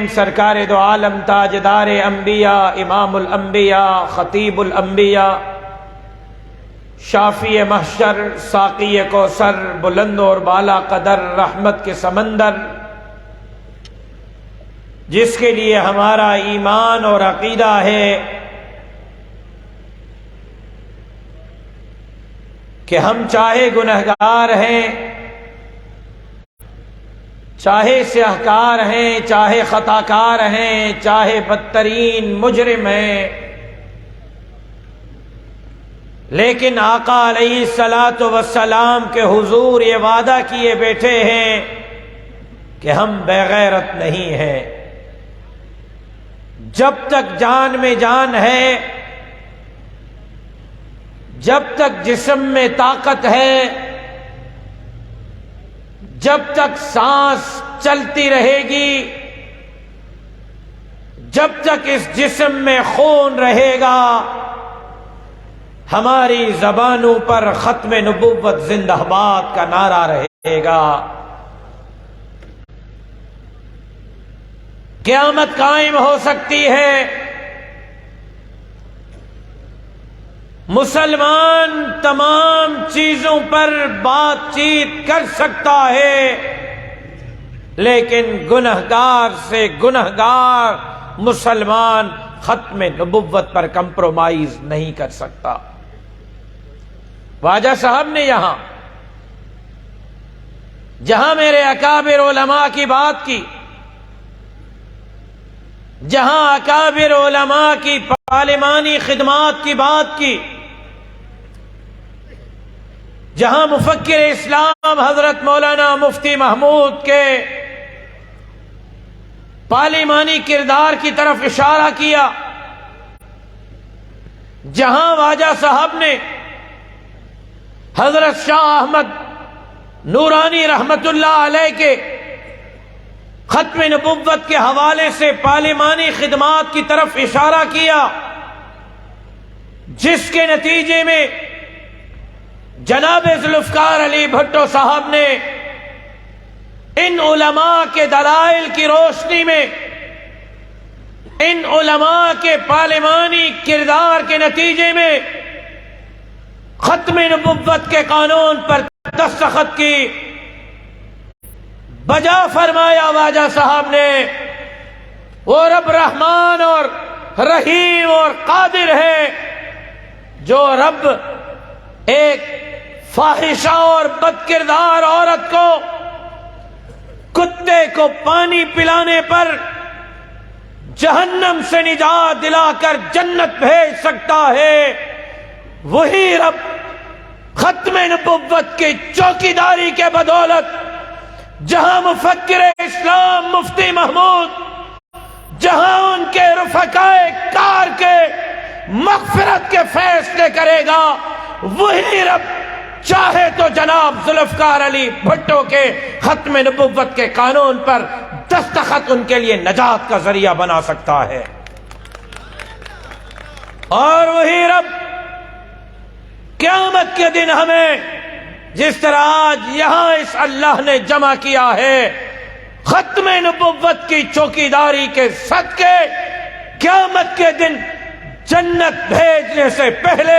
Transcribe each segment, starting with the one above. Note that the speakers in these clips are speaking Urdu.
سرکار دو عالم تاجدار انبیاء امام الانبیاء خطیب الانبیاء شافی محشر ساقی کوثر بلند اور بالا قدر رحمت کے سمندر، جس کے لیے ہمارا ایمان اور عقیدہ ہے کہ ہم چاہے گنہگار ہیں، چاہے سیاہکار ہیں، چاہے خطاکار ہیں، چاہے بدترین مجرم ہیں، لیکن آقا علیہ الصلاۃ والسلام کے حضور یہ وعدہ کیے بیٹھے ہیں کہ ہم بے غیرت نہیں ہیں۔ جب تک جان میں جان ہے، جب تک جسم میں طاقت ہے، جب تک سانس چلتی رہے گی، جب تک اس جسم میں خون رہے گا، ہماری زبانوں پر ختم نبوت زندہ باد کا نعرہ رہے گا۔ قیامت قائم ہو سکتی ہے، مسلمان تمام چیزوں پر بات چیت کر سکتا ہے، لیکن گنہگار سے گنہگار مسلمان ختم نبوت پر کمپرومائز نہیں کر سکتا۔ خواجہ صاحب نے جہاں میرے اکابر علماء کی بات کی، جہاں اکابر علماء کی پارلیمانی خدمات کی بات کی، جہاں مفکر اسلام حضرت مولانا مفتی محمود کے پارلیمانی کردار کی طرف اشارہ کیا، جہاں خواجہ صاحب نے حضرت شاہ احمد نورانی رحمت اللہ علیہ کے ختم نبوت کے حوالے سے پارلیمانی خدمات کی طرف اشارہ کیا، جس کے نتیجے میں جناب ذوالفقار علی بھٹو صاحب نے ان علماء کے دلائل کی روشنی میں، ان علماء کے پارلیمانی کردار کے نتیجے میں ختم نبوت کے قانون پر دستخط کی۔ بجا فرمایا خواجہ صاحب نے، وہ رب رحمان اور رحیم اور قادر ہے، جو رب ایک فاحشہ اور بد کردار عورت کو کتے کو پانی پلانے پر جہنم سے نجات دلا کر جنت بھیج سکتا ہے، وہی رب ختم نبوت کی چوکیداری کے بدولت جہاں مفکر اسلام مفتی محمود، جہاں ان کے رفقائے کار کے مغفرت کے فیصلے کرے گا، وہی رب چاہے تو جناب ذوالفقار علی بھٹو کے ختم نبوت کے قانون پر دستخط ان کے لیے نجات کا ذریعہ بنا سکتا ہے۔ اور وہی رب قیامت کے دن ہمیں جس طرح آج یہاں اس اللہ نے جمع کیا ہے، ختم نبوت کی چوکیداری کے صدقے قیامت کے دن جنت بھیجنے سے پہلے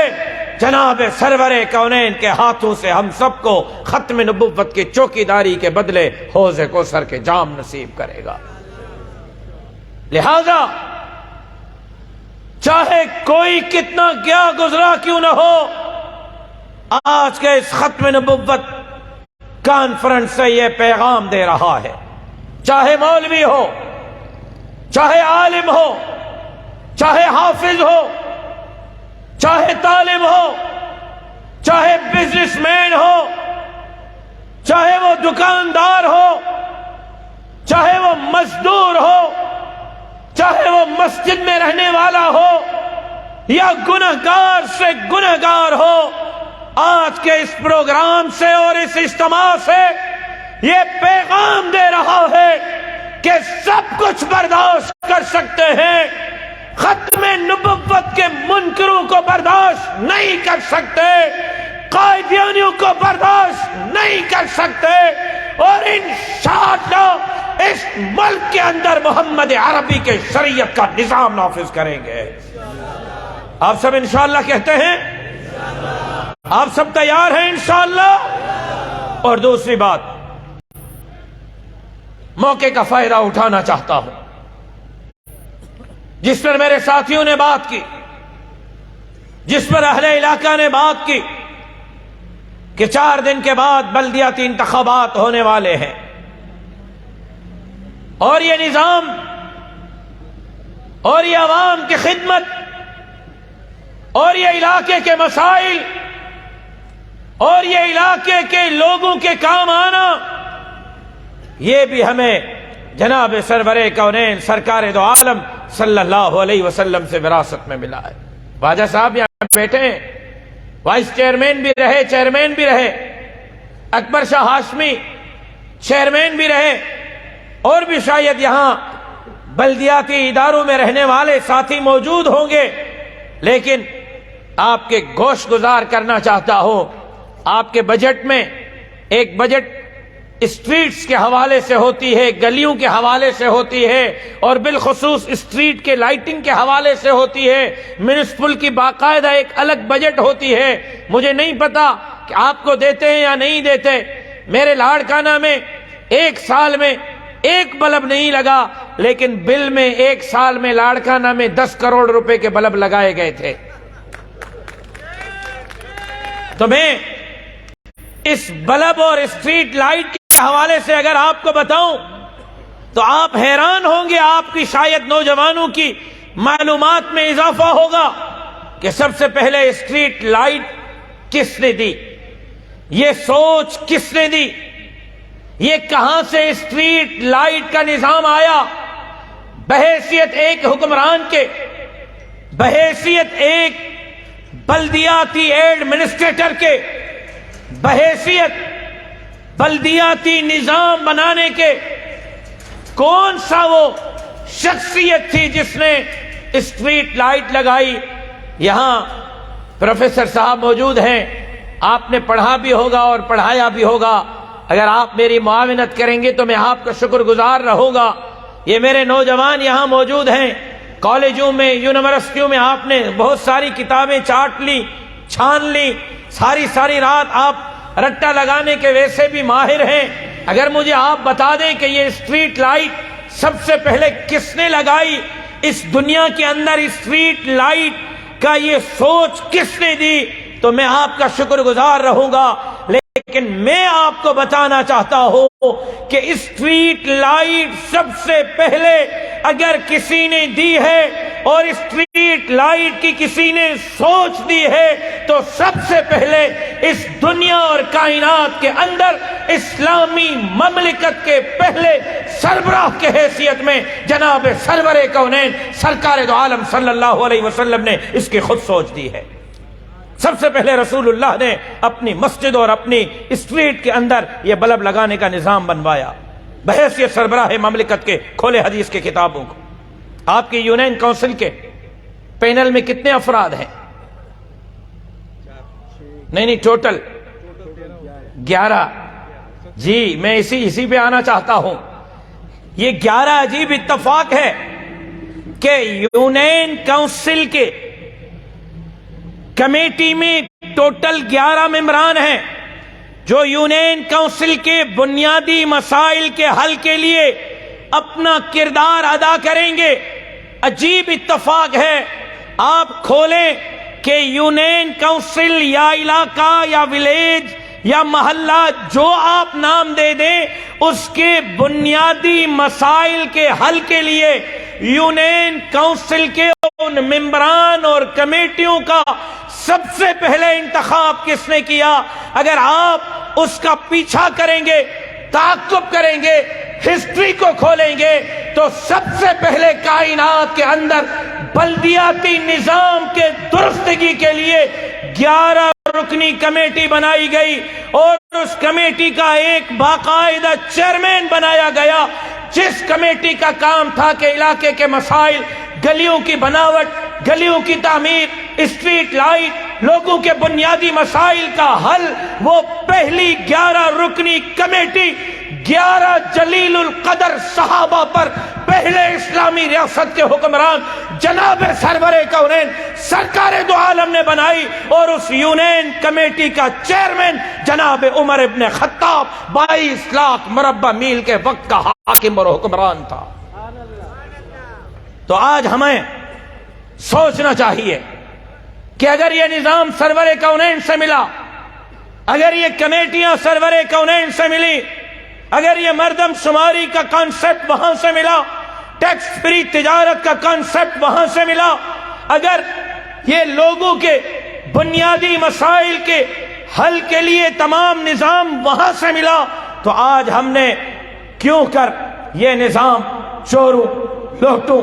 جناب سرور کونین کے ہاتھوں سے ہم سب کو ختم نبوت کی چوکیداری کے بدلے حوض کوثر کے جام نصیب کرے گا۔ لہذا چاہے کوئی کتنا گیا گزرا کیوں نہ ہو، آج کے اس ختم نبوت کانفرنس سے یہ پیغام دے رہا ہے، چاہے مولوی ہو، چاہے عالم ہو، چاہے حافظ ہو، چاہے طالب ہو، چاہے بزنس مین ہو، چاہے وہ دکاندار ہو، چاہے وہ مزدور ہو، چاہے وہ مسجد میں رہنے والا ہو یا گنہگار سے گنہگار ہو، آج کے اس پروگرام سے اور اس اجتماع سے یہ پیغام دے رہا ہے کہ سب کچھ برداشت کر سکتے ہیں، ختم نبوت کے منکروں کو برداشت نہیں کر سکتے، قائدیانیوں کو برداشت نہیں کر سکتے، اور انشاءاللہ اس ملک کے اندر محمد عربی کے شریعت کا نظام نافذ کریں گے۔ آپ سب انشاءاللہ کہتے ہیں؟ آپ سب تیار ہیں انشاءاللہ؟ اور دوسری بات، موقع کا فائدہ اٹھانا چاہتا ہوں، جس پر میرے ساتھیوں نے بات کی، جس پر اہل علاقہ نے بات کی کہ 4 دن کے بعد بلدیاتی انتخابات ہونے والے ہیں، اور یہ نظام اور یہ عوام کی خدمت اور یہ علاقے کے مسائل اور یہ علاقے کے لوگوں کے کام آنا، یہ بھی ہمیں جناب سرور کونین سرکار دو عالم صلی اللہ علیہ وسلم سے وراثت میں ملا ہے۔ خواجہ صاحب یہاں بیٹھے ہیں، وائس چیئرمین بھی رہے، چیئرمین بھی رہے، اکبر شاہ ہاشمی چیئرمین بھی رہے، اور بھی شاید یہاں بلدیاتی اداروں میں رہنے والے ساتھی موجود ہوں گے، لیکن آپ کے گوش گزار کرنا چاہتا ہوں، آپ کے بجٹ میں ایک بجٹ اسٹریٹس کے حوالے سے ہوتی ہے، گلیوں کے حوالے سے ہوتی ہے، اور بالخصوص اسٹریٹ کے لائٹنگ کے حوالے سے ہوتی ہے، میونسپل کی باقاعدہ ایک الگ بجٹ ہوتی ہے۔ مجھے نہیں پتا کہ آپ کو دیتے ہیں یا نہیں دیتے۔ میرے لاڑکانہ میں 1 سال میں 1 بلب نہیں لگا، لیکن بل میں 1 سال میں لاڑکانہ میں 10 کروڑ روپے کے بلب لگائے گئے تھے۔ تو میں اس بلب اور اسٹریٹ لائٹ کے حوالے سے اگر آپ کو بتاؤں تو آپ حیران ہوں گے، آپ کی شاید نوجوانوں کی معلومات میں اضافہ ہوگا کہ سب سے پہلے اسٹریٹ لائٹ کس نے دی، یہ سوچ کس نے دی، یہ کہاں سے اسٹریٹ لائٹ کا نظام آیا؟ بحیثیت ایک حکمران کے، بحیثیت ایک بلدیاتی ایڈمنسٹریٹر کے، بحیثیت بلدیاتی نظام بنانے کے، کون سا وہ شخصیت تھی جس نے اسٹریٹ لائٹ لگائی؟ یہاں پروفیسر صاحب موجود ہیں، آپ نے پڑھا بھی ہوگا اور پڑھایا بھی ہوگا، اگر آپ میری معاونت کریں گے تو میں آپ کا شکر گزار رہوں گا۔ یہ میرے نوجوان یہاں موجود ہیں، کالجوں میں، یونیورسٹیوں میں آپ نے بہت ساری کتابیں چاٹ لی، چھان لی، ساری رات آپ رٹا لگانے کے ویسے بھی ماہر ہیں۔ اگر مجھے آپ بتا دیں کہ یہ اسٹریٹ لائٹ سب سے پہلے کس نے لگائی، اس دنیا کے اندر اسٹریٹ لائٹ کا یہ سوچ کس نے دی، تو میں آپ کا شکر گزار رہوں گا۔ لیکن میں آپ کو بتانا چاہتا ہوں کہ اسٹریٹ لائٹ سب سے پہلے اگر کسی نے دی ہے اور اسٹریٹ لائٹ کی کسی نے سوچ دی ہے تو سب سے پہلے اس دنیا اور کائنات کے اندر اسلامی مملکت کے پہلے سربراہ کے حیثیت میں جناب سرور کونین سرکار دو عالم صلی اللہ علیہ وسلم نے اس کی خود سوچ دی ہے۔ سب سے پہلے رسول اللہ نے اپنی مسجد اور اپنی اسٹریٹ کے اندر یہ بلب لگانے کا نظام بنوایا بحیثیت سربراہ مملکت کے۔ کھولے حدیث کے کتابوں کو، آپ کی یونین کونسل کے پینل میں کتنے افراد ہیں؟ نہیں ٹوٹل 11۔ جی میں اسی پہ آنا چاہتا ہوں۔ یہ 11 عجیب اتفاق ہے کہ یونین کونسل کے کمیٹی میں ٹوٹل 11 ممبران ہیں جو یونین کونسل کے بنیادی مسائل کے حل کے لیے اپنا کردار ادا کریں گے۔ عجیب اتفاق ہے، آپ کھولیں کہ یونین کونسل یا علاقہ یا ولیج یا محلہ جو آپ نام دے دیں، اس کے بنیادی مسائل کے حل کے لیے یونین کونسل کے ان ممبران اور کمیٹیوں کا سب سے پہلے انتخاب کس نے کیا؟ اگر آپ اس کا پیچھا کریں گے، تعاقب کریں گے، ہسٹری کو کھولیں گے، تو سب سے پہلے کائنات کے اندر بلدیاتی نظام کے درستگی کے لیے 11 رکنی کمیٹی بنائی گئی، اور اس کمیٹی کا ایک باقاعدہ چیئرمین بنایا گیا، جس کمیٹی کا کام تھا کہ علاقے کے مسائل، گلیوں کی بناوٹ، گلیوں کی تعمیر، اسٹریٹ لائٹ، لوگوں کے بنیادی مسائل کا حل، وہ پہلی 11 رکنی کمیٹی 11 جلیل القدر صحابہ پر پہلے اسلامی ریاست کے حکمران جناب سرور کونین سرکار دو عالم نے بنائی، اور اس یونین کمیٹی کا چیئرمین جناب عمر ابن خطاب 22 لاکھ مربع میل کے وقت کا حاکم اور حکمران تھا۔ تو آج ہمیں سوچنا چاہیے کہ اگر یہ نظام سرور کونین سے ملا، اگر یہ کمیٹیاں سرور کونین سے ملی، اگر یہ مردم شماری کا کانسیپٹ وہاں سے ملا، ٹیکس فری تجارت کا کانسیپٹ وہاں سے ملا، اگر یہ لوگوں کے بنیادی مسائل کے حل کے لیے تمام نظام وہاں سے ملا، تو آج ہم نے کیوں کر یہ نظام چوروں، لوٹوں،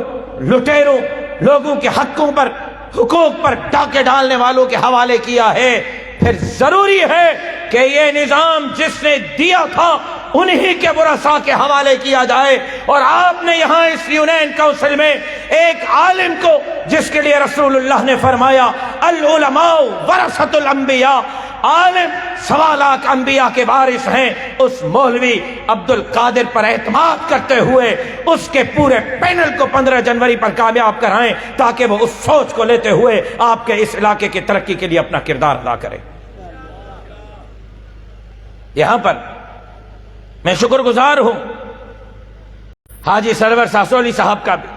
لٹیروں، لوگوں کے حقوق پر ڈاکے ڈالنے والوں کے حوالے کیا ہے؟ پھر ضروری ہے کہ یہ نظام جس نے دیا تھا انہی کے ورثاء کے حوالے کیا جائے۔ اور آپ نے یہاں اس یونین کونسل میں ایک عالم کو، جس کے لیے رسول اللہ نے فرمایا العلماء ورثۃ الانبیاء، عالم 1.25 لاکھ انبیاء کے وارث ہیں، اس مولوی عبد القادر پر اعتماد کرتے ہوئے اس کے پورے پینل کو 15 جنوری پر کامیاب کرائیں، تاکہ وہ اس سوچ کو لیتے ہوئے آپ کے اس علاقے کی ترقی کے لیے اپنا کردار ادا کرے۔ یہاں پر میں شکر گزار ہوں حاجی سرور ساسولی صاحب کا بھی،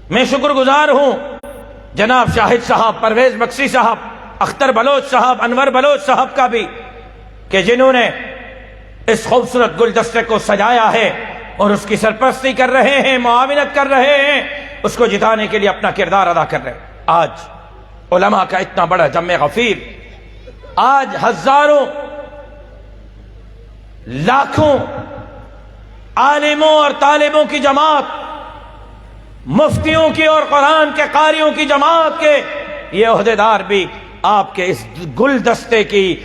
میں شکر گزار ہوں جناب شاہد صاحب، پرویز بخشی صاحب، اختر بلوچ صاحب، انور بلوچ صاحب کا بھی، کہ جنہوں نے اس خوبصورت گلدستے کو سجایا ہے اور اس کی سرپرستی کر رہے ہیں، معاونت کر رہے ہیں، اس کو جتانے کے لیے اپنا کردار ادا کر رہے ہیں۔ آج علماء کا اتنا بڑا جمع غفیر، آج ہزاروں لاکھوں عالموں اور طالبوں کی جماعت، مفتیوں کی اور قرآن کے قاریوں کی جماعت کے یہ عہدیدار بھی آپ کے اس گلدستے کی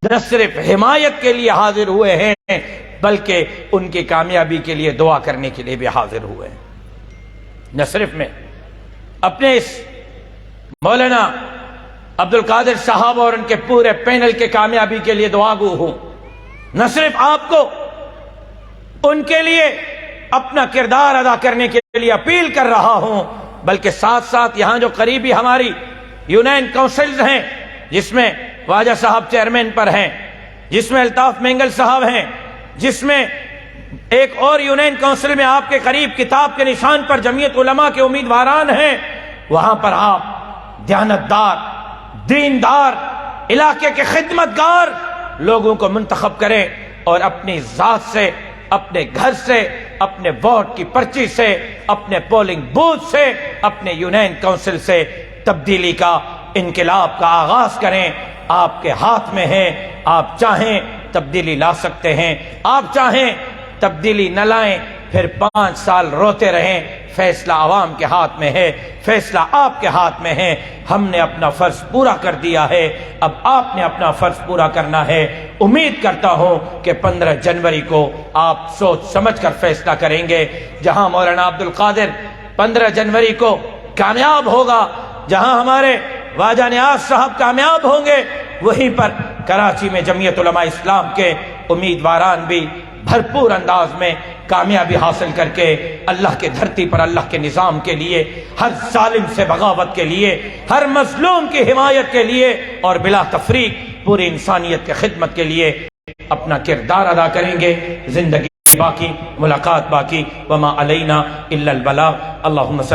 نہ صرف حمایت کے لیے حاضر ہوئے ہیں، بلکہ ان کی کامیابی کے لیے دعا کرنے کے لیے بھی حاضر ہوئے ہیں۔ نہ صرف میں اپنے اس مولانا عبد القادر صاحب اور ان کے پورے پینل کے کامیابی کے لیے دعا گو ہوں، نہ صرف آپ کو ان کے لیے اپنا کردار ادا کرنے کے لیے اپیل کر رہا ہوں، بلکہ ساتھ ساتھ یہاں جو قریبی ہماری یونین کونسلز ہیں، جس میں واجہ صاحب چیئرمین پر ہیں، جس میں الطاف مینگل صاحب ہیں، جس میں ایک اور یونین کونسل میں آپ کے قریب کتاب کے نشان پر جمعیت علماء کے امیدواران ہیں، وہاں پر آپ دیانتدار، دیندار، علاقے کے خدمتگار لوگوں کو منتخب کریں، اور اپنی ذات سے، اپنے گھر سے، اپنے ووٹ کی پرچی سے، اپنے پولنگ بوتھ سے، اپنے یونین کونسل سے تبدیلی کا، انقلاب کا آغاز کریں۔ آپ کے ہاتھ میں ہے، آپ چاہیں تبدیلی لا سکتے ہیں، آپ چاہیں تبدیلی نہ لائیں، پھر 5 سال روتے رہیں، فیصلہ عوام کے ہاتھ میں ہے، فیصلہ آپ کے ہاتھ میں ہے۔ ہم نے اپنا فرض پورا کر دیا ہے، اب آپ نے اپنا فرض پورا کرنا ہے۔ امید کرتا ہوں کہ 15 جنوری کو آپ سوچ سمجھ کر فیصلہ کریں گے۔ جہاں مولانا عبد القادر 15 جنوری کو کامیاب ہوگا، جہاں ہمارے واجہ نیاز صاحب کامیاب ہوں گے، وہیں پر کراچی میں جمعیت علماء اسلام کے امیدواران بھی بھرپور انداز میں کامیابی حاصل کر کے اللہ کے دھرتی پر اللہ کے نظام کے لیے، ہر ظالم سے بغاوت کے لیے، ہر مظلوم کی حمایت کے لیے، اور بلا تفریق پوری انسانیت کی خدمت کے لیے اپنا کردار ادا کریں گے۔ زندگی باقی، ملاقات باقی، وما علینا الا البلاغ۔ اللہم صلی